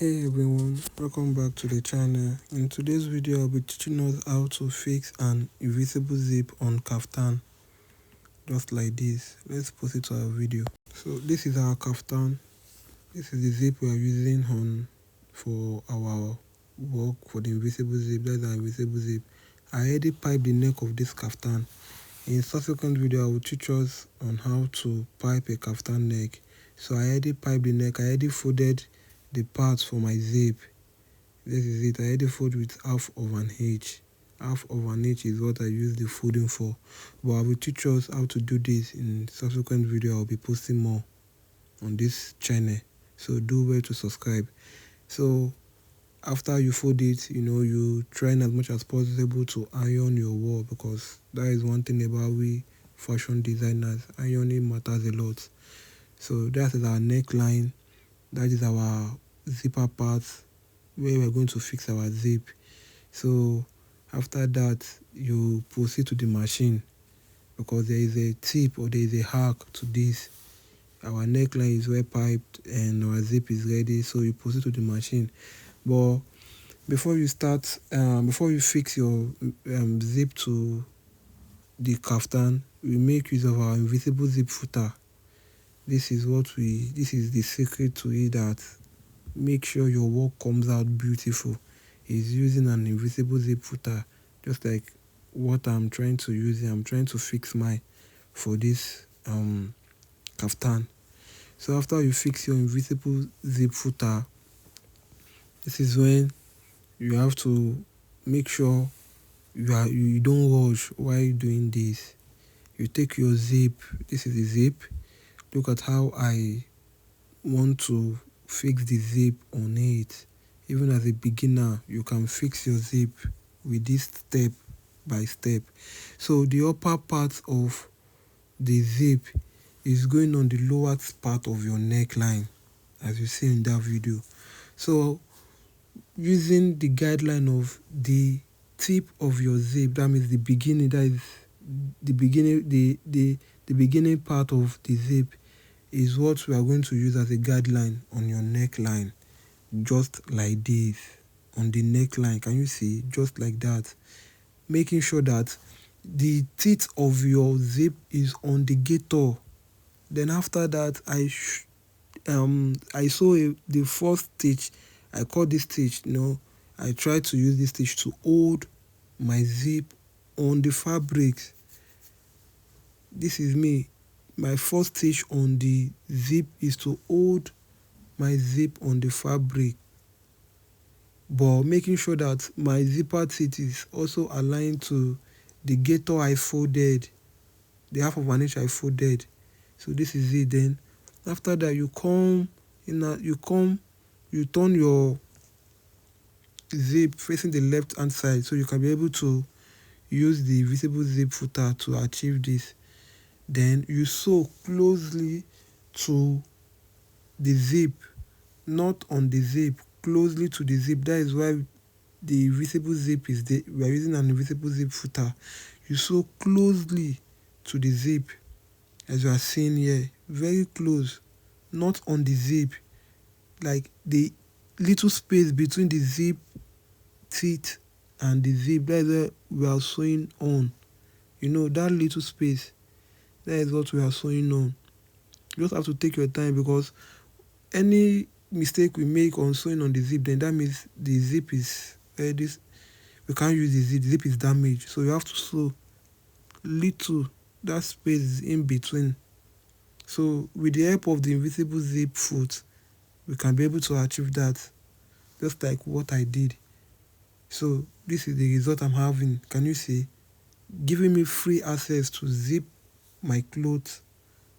Hey everyone, welcome back to the channel. In today's video, I'll be teaching us how to fix an invisible zip on kaftan, just like this. Let's proceed to our video. So this is our kaftan. This is the zip we are using on for our work for the invisible zip. That's our invisible zip. I already piped the neck of this kaftan. In subsequent video, I will teach us on how to pipe a kaftan neck. So I already piped the neck. I already folded the parts for my zip. This is it. I already fold with half of an inch. Half of an inch is what I use the folding for. But I will teach us how to do this in subsequent video. I'll be posting more on this channel. So do well to subscribe. So after you fold it, you try as much as possible to iron your wall, because that is one thing about we fashion designers. Ironing matters a lot. So that is our neckline. That is our zipper part where we're going to fix our zip. So after that, you proceed to the machine, because there is a tip or there is a hack to this. Our neckline is well piped and our zip is ready, so you proceed to the machine. But before you start, before you fix your zip to the kaftan, we make use of our invisible zip footer. This is the secret to it, that make sure your work comes out beautiful, is using an invisible zip footer, just like what I'm trying to use here. I'm trying to fix mine for this kaftan. So after you fix your invisible zip footer, this is when you have to make sure you don't rush while doing this. You take your zip. This is the zip. Look at how I want to fix the zip on it. Even as a beginner, you can fix your zip with this step by step. So the upper part of the zip is going on the lower part of your neckline, as you see in that video. So using the guideline of the tip of your zip, that means the beginning, that is the beginning, the beginning part of the zip, is what we are going to use as a guideline on your neckline, just like this. On the neckline, can you see? Just like that. Making sure that the teeth of your zip is on the gator. Then after that, I saw the first stitch. I call this stitch, I try to use this stitch to hold my zip on the fabric. This is me. My first stitch on the zip is to hold my zip on the fabric, but making sure that my zipper teeth is also aligned to the gator I folded, the half of an inch I folded. So this is it. Then after that, you turn your zip facing the left hand side, so you can be able to use the visible zip footer to achieve this. Then you sew closely to the zip, not on the zip, closely to the zip. That is why the visible zip is there. We are using an invisible zip footer. You sew closely to the zip, as you are seeing here, very close, not on the zip, like the little space between the zip teeth and the zip. That is where we are sewing on. That little space, that is what we are sewing on. You just have to take your time, because any mistake we make on sewing on the zip, then that means the zip is this we can't use the zip is damaged. So you have to sew little, that space in between. So with the help of the invisible zip foot, we can be able to achieve that, just like what I did. So this is the result I'm having. Can you see? Giving me free access to zip my clothes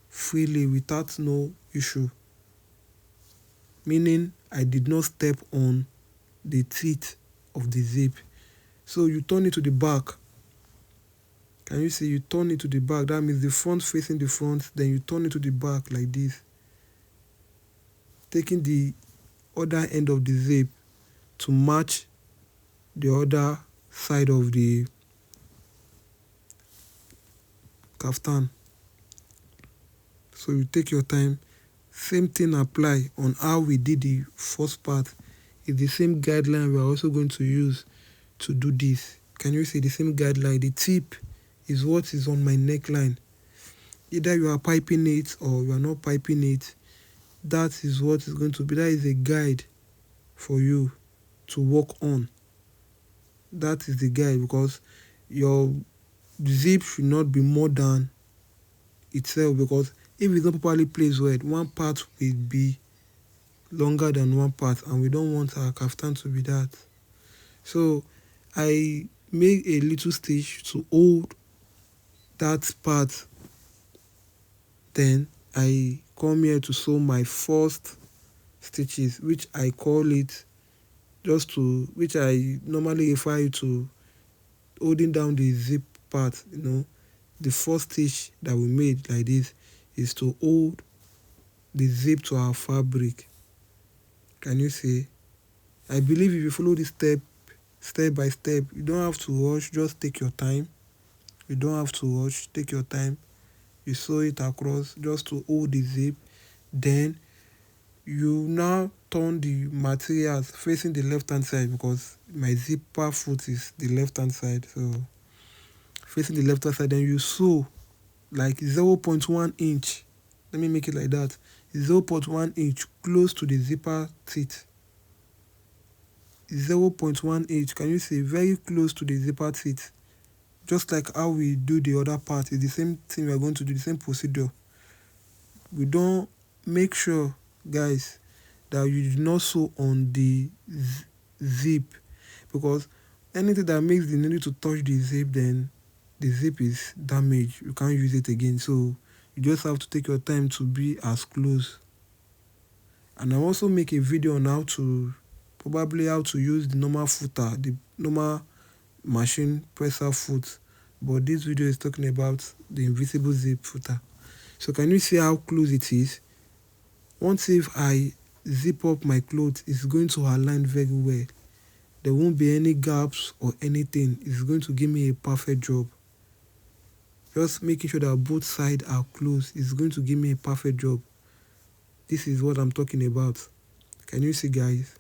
freely without no issue. Meaning I did not step on the teeth of the zip. So you turn it to the back. Can you see? You turn it to the back. That means the front facing the front. Then you turn it to the back like this, taking the other end of the zip to match the other side of the kaftan. So you take your time. Same thing apply on how we did the first part. It's the same guideline we are also going to use to do this. Can you see the same guideline? The tip is what is on my neckline. Either you are piping it or you are not piping it. That is what is going to be. That is a guide for you to work on. That is the guide, because your zip should not be more than itself, because if it's not properly placed well, one part will be longer than one part, and we don't want our kaftan to be that. So I make a little stitch to hold that part. Then I come here to sew my first stitches, which I call it which I normally refer to holding down the zip part. The first stitch that we made like this is to hold the zip to our fabric. Can you see? I believe if you follow this step by step, you don't have to rush. Just take your time. You don't have to rush. Take your time. You sew it across just to hold the zip. Then you now turn the materials facing the left hand side, because my zipper foot is the left hand side. So facing the left hand side, then you sew like 0.1 inch. Let me make it like that. 0.1 inch close to the zipper teeth. 0.1 inch. Can you see? Very close to the zipper teeth. Just like how we do the other part. It's the same thing we are going to do, the same procedure. We don't make sure, guys, that you do not sew on the zip, because anything that makes the needle to touch the zip, then the zip is damaged. You can't use it again. So you just have to take your time to be as close. And I also make a video on how to use the normal footer, the normal machine presser foot. But this video is talking about the invisible zip footer. So can you see how close it is? Once if I zip up my clothes, it's going to align very well. There won't be any gaps or anything. It's going to give me a perfect job. Just making sure that both sides are closed is going to give me a perfect job. This is what I'm talking about. Can you see, guys?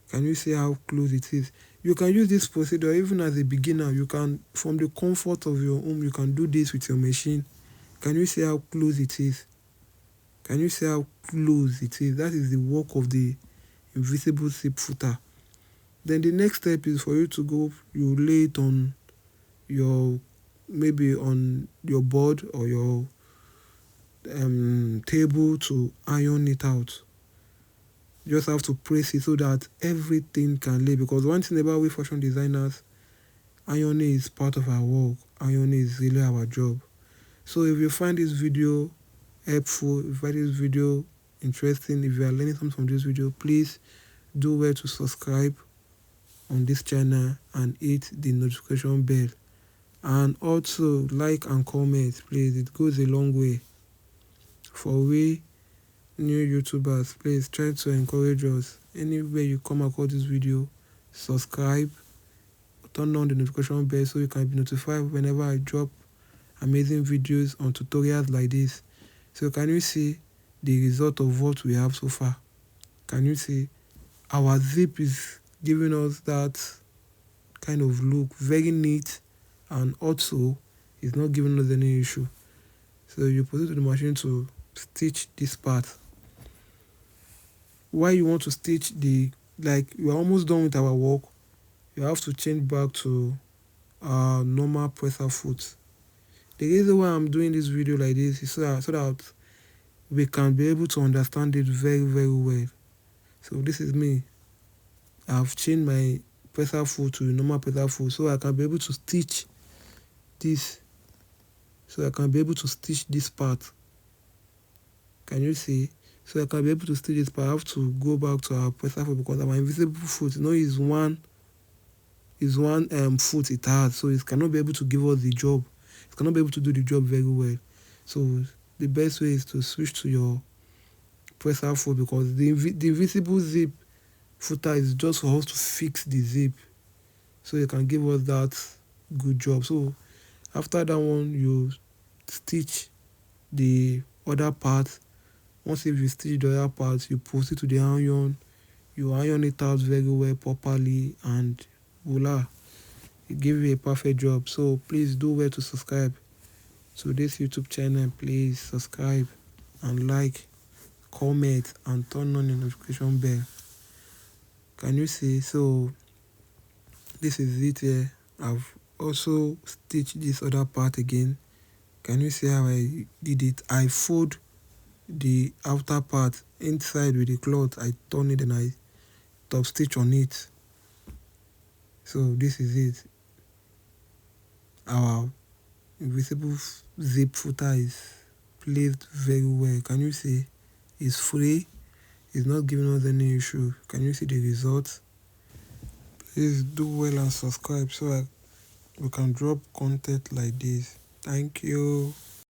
Can you see how close it is? You can use this procedure even as a beginner. You can, from the comfort of your home, you can do this with your machine. Can you see how close it is? Can you see how close it is? That is the work of the invisible zip footer. Then the next step is for you to go, you lay it on maybe on your board or your table to iron it out. You just have to press it so that everything can lay, because one thing about we fashion designers, ironing is part of our work. Ironing is really our job. So if you find this video helpful, if you find this video interesting, if you are learning something from this video, please do well to subscribe on this channel and hit the notification bell. And also like and comment, please. It goes a long way. For we new YouTubers, please try to encourage us. Anywhere you come across this video, subscribe, turn on the notification bell so you can be notified whenever I drop amazing videos on tutorials like this. So can you see the result of what we have so far? Can you see our zip is giving us that kind of look, very neat, and also it's not giving us any issue. So you put it to the machine to stitch this part. Why you want to stitch you are almost done with our work, you have to change back to our normal presser foot. The reason why I'm doing this video like this is so that we can be able to understand it very, very well. So this is me. I've changed my presser foot to normal presser foot so I can be able to stitch this. So I can be able to stitch this part. Can you see? So I can be able to stitch this part. I have to go back to our presser foot, because our invisible foot, is one foot it has, so it cannot be able to give us the job. It cannot be able to do the job very well. So the best way is to switch to your presser foot, because the invisible zip footer is just for us to fix the zip, so it can give us that good job. So after that one, you stitch the other part. Once if you stitch the other part, you proceed to the iron. you iron it out very well properly, and voila, it give you a perfect job. So please do well to subscribe to this YouTube channel. Please subscribe and like, comment, and turn on the notification bell. Can you see? So this is it here. I've also stitched this other part again. Can you see how I did it? I fold the outer part inside with the cloth. I turn it and I top stitch on it. So this is it. Our invisible zip footer is placed very well. Can you see? It's free. It's not giving us any issue. Can you see the results? Please do well and subscribe so we can drop content like this. Thank you.